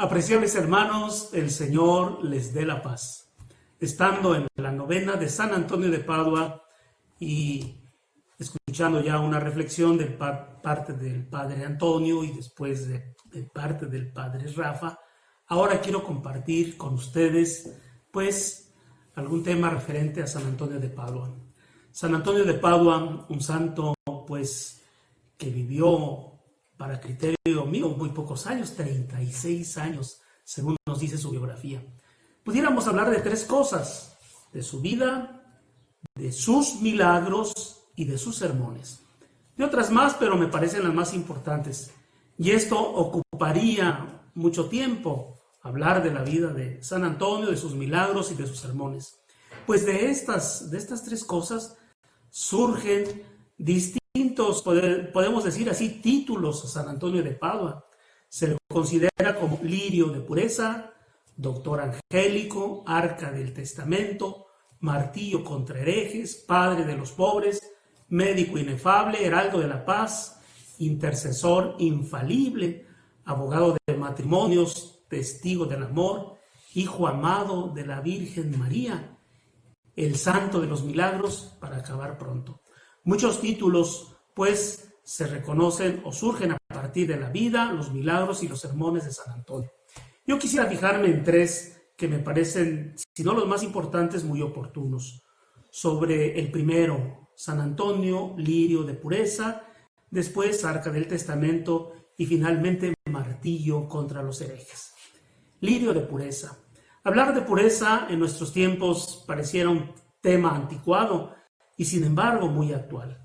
Apreciables hermanos, el Señor les dé la paz. Estando en la novena de San Antonio de Padua y escuchando ya una reflexión de parte del Padre Antonio y después de parte del Padre Rafa, ahora quiero compartir con ustedes pues algún tema referente a San Antonio de Padua. San Antonio de Padua, un santo pues que vivió, para criterio mío, muy pocos años, 36 años, según nos dice su biografía. Pudiéramos hablar de tres cosas: de su vida, de sus milagros y de sus sermones. De otras más, pero me parecen las más importantes. Y esto ocuparía mucho tiempo, hablar de la vida de San Antonio, de sus milagros y de sus sermones. Pues de estas tres cosas surgen distintos, podemos decir así, títulos a San Antonio de Padua. Se le considera como lirio de pureza, doctor angélico, arca del testamento, martillo contra herejes, padre de los pobres, médico inefable, heraldo de la paz, intercesor infalible, abogado de matrimonios, testigo del amor, hijo amado de la Virgen María, el santo de los milagros, para acabar pronto. Muchos títulos, pues, se reconocen o surgen a partir de la vida, los milagros y los sermones de San Antonio. Yo quisiera fijarme en tres que me parecen, si no los más importantes, muy oportunos. Sobre el primero, San Antonio, lirio de pureza, después arca del testamento y finalmente martillo contra los herejes. Lirio de pureza. Hablar de pureza en nuestros tiempos pareciera un tema anticuado y sin embargo muy actual.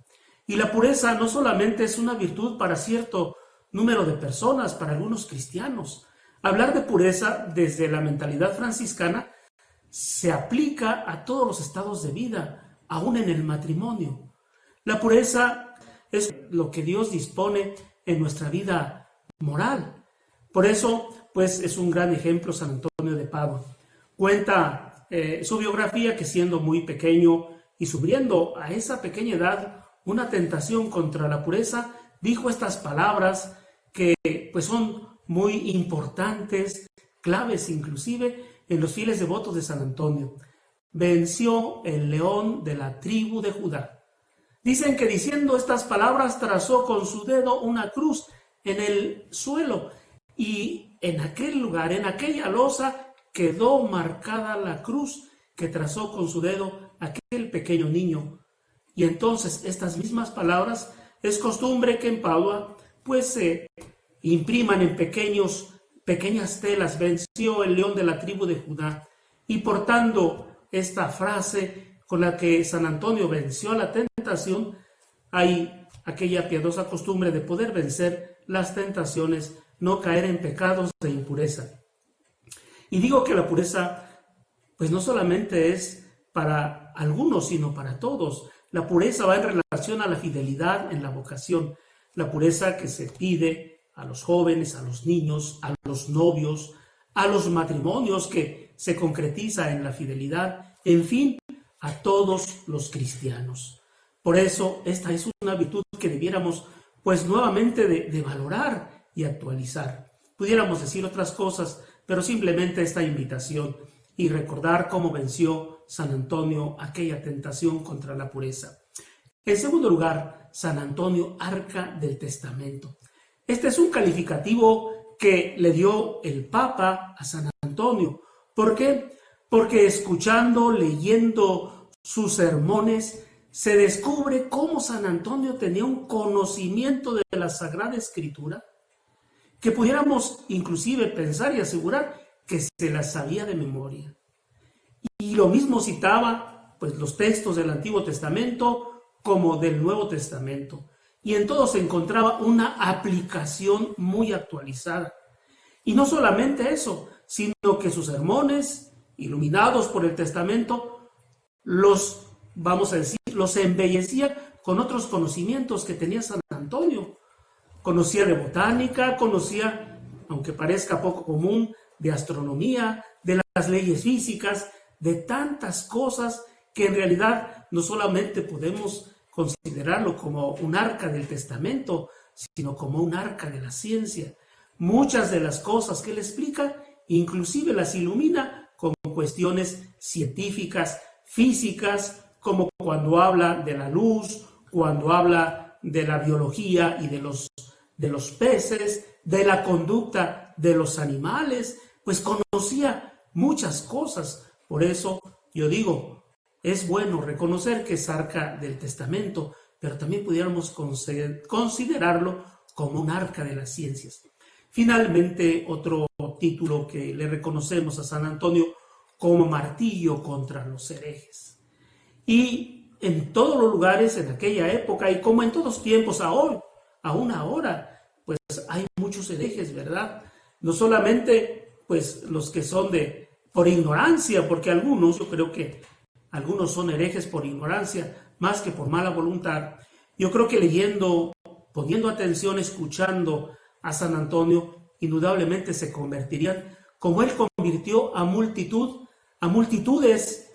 Y la pureza no solamente es una virtud para cierto número de personas, para algunos cristianos. Hablar de pureza desde la mentalidad franciscana se aplica a todos los estados de vida, aún en el matrimonio. La pureza es lo que Dios dispone en nuestra vida moral. Por eso, pues, es un gran ejemplo San Antonio de Padua. Cuenta su biografía que siendo muy pequeño y sufriendo a esa pequeña edad una tentación contra la pureza, dijo estas palabras que pues son muy importantes, claves inclusive en los fieles devotos de San Antonio. Venció el león de la tribu de Judá. Dicen que diciendo estas palabras trazó con su dedo una cruz en el suelo y en aquel lugar, en aquella losa, quedó marcada la cruz que trazó con su dedo aquel pequeño niño. Y entonces estas mismas palabras es costumbre que en Padua pues se impriman en pequeñas telas: venció el león de la tribu de Judá. Y portando esta frase con la que San Antonio venció la tentación, hay aquella piadosa costumbre de poder vencer las tentaciones, no caer en pecados de impureza. Y digo que la pureza pues no solamente es para algunos, sino para todos. La pureza va en relación a la fidelidad en la vocación, la pureza que se pide a los jóvenes, a los niños, a los novios, a los matrimonios, que se concretiza en la fidelidad, en fin, a todos los cristianos. Por eso esta es una virtud que debiéramos pues nuevamente de valorar y actualizar. Pudiéramos decir otras cosas, pero simplemente esta invitación y recordar cómo venció San Antonio aquella tentación contra la pureza. En segundo lugar, San Antonio, arca del testamento. Este es un calificativo que le dio el Papa a San Antonio. ¿Por qué? Porque escuchando, leyendo sus sermones, se descubre cómo San Antonio tenía un conocimiento de la Sagrada Escritura que pudiéramos inclusive pensar y asegurar que se las sabía de memoria. Y lo mismo citaba pues los textos del Antiguo Testamento como del Nuevo Testamento. Y en todo se encontraba una aplicación muy actualizada. Y no solamente eso, sino que sus sermones, iluminados por el Testamento, los embellecía con otros conocimientos que tenía San Antonio. Conocía de botánica, conocía, aunque parezca poco común, de astronomía, de las leyes físicas, de tantas cosas que en realidad no solamente podemos considerarlo como un arca del testamento, sino como un arca de la ciencia. muchas de las cosas que él explica, inclusive las ilumina con cuestiones científicas, físicas, como cuando habla de la luz, cuando habla de la biología y de los peces, de la conducta de los animales, pues conocía muchas cosas. Por eso yo digo, es bueno reconocer que es arca del testamento, pero también pudiéramos considerarlo como un arca de las ciencias. Finalmente, otro título que le reconocemos a San Antonio como martillo contra los herejes. Y en todos los lugares, en aquella época, y como en todos tiempos aún ahora, pues hay muchos herejes, ¿verdad? No solamente pues los que son por ignorancia, porque yo creo que algunos son herejes por ignorancia, más que por mala voluntad. Yo creo que leyendo, poniendo atención, escuchando a San Antonio, indudablemente se convertirían, como él convirtió a multitudes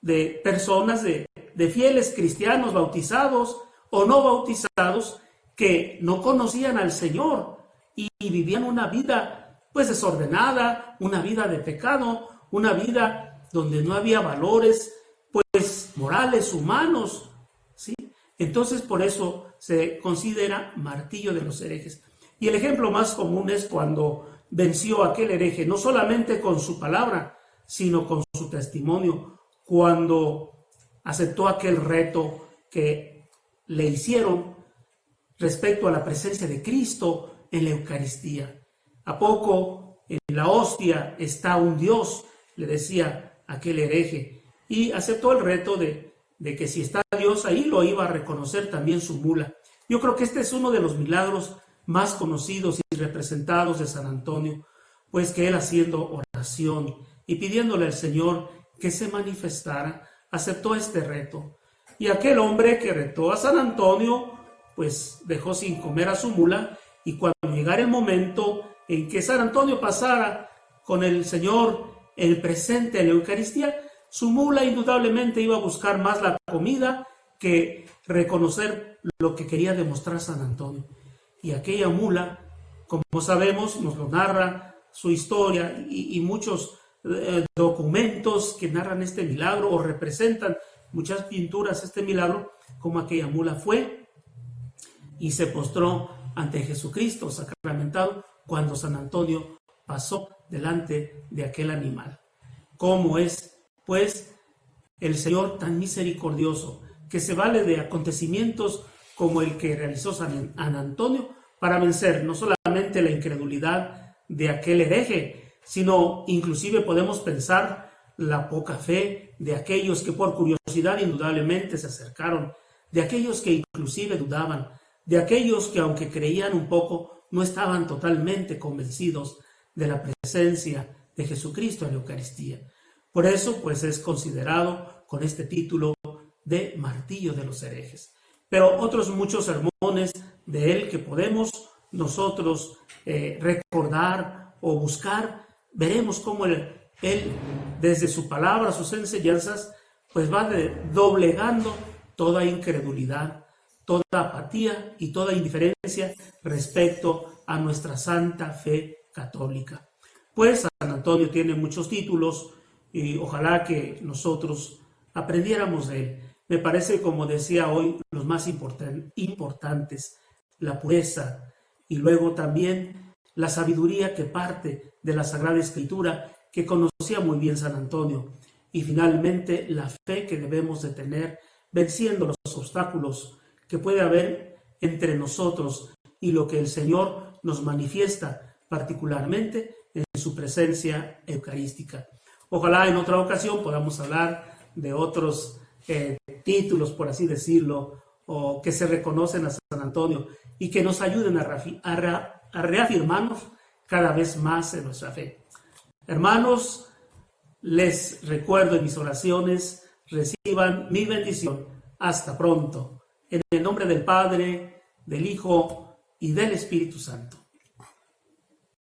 de personas, de fieles cristianos bautizados o no bautizados, que no conocían al Señor y vivían una vida pues desordenada, una vida de pecado, una vida donde no había valores pues morales, humanos, ¿sí? Entonces por eso se considera martillo de los herejes. Y el ejemplo más común es cuando venció a aquel hereje, no solamente con su palabra, sino con su testimonio, cuando aceptó aquel reto que le hicieron respecto a la presencia de Cristo en la Eucaristía. ¿A poco en la hostia está un Dios?, le decía aquel hereje, y aceptó el reto de que si está Dios ahí, lo iba a reconocer también su mula. Yo creo que este es uno de los milagros más conocidos y representados de San Antonio, pues que él, haciendo oración y pidiéndole al Señor que se manifestara, aceptó este reto. Y aquel hombre que retó a San Antonio, pues dejó sin comer a su mula, y cuando llegara el momento en que San Antonio pasara con el Señor el presente en la Eucaristía, su mula indudablemente iba a buscar más la comida que reconocer lo que quería demostrar San Antonio. Y aquella mula, como sabemos, nos lo narra su historia y muchos documentos que narran este milagro o representan muchas pinturas este milagro, como aquella mula fue y se postró ante Jesucristo sacramentado cuando San Antonio pasó delante de aquel animal. ¿Cómo es, pues, el Señor tan misericordioso, que se vale de acontecimientos como el que realizó San Antonio para vencer no solamente la incredulidad de aquel hereje, sino inclusive podemos pensar la poca fe de aquellos que por curiosidad indudablemente se acercaron, de aquellos que inclusive dudaban, de aquellos que aunque creían un poco, no estaban totalmente convencidos de la presencia de Jesucristo en la Eucaristía. Por eso, pues, es considerado con este título de martillo de los herejes. Pero otros muchos sermones de él que podemos nosotros recordar o buscar, veremos cómo él, desde su palabra, sus enseñanzas, pues va doblegando toda incredulidad, toda apatía y toda indiferencia respecto a nuestra santa fe católica. Pues San Antonio tiene muchos títulos y ojalá que nosotros aprendiéramos de él. Me parece, como decía hoy, los más importantes, la pureza y luego también la sabiduría que parte de la Sagrada Escritura, que conocía muy bien San Antonio, y finalmente la fe que debemos de tener venciendo los obstáculos que puede haber entre nosotros y lo que el Señor nos manifiesta particularmente en su presencia eucarística. Ojalá en otra ocasión podamos hablar de otros títulos, por así decirlo, o que se reconocen a San Antonio y que nos ayuden a reafirmarnos cada vez más en nuestra fe. Hermanos, les recuerdo en mis oraciones, reciban mi bendición. Hasta pronto. En el nombre del Padre, del Hijo y del Espíritu Santo.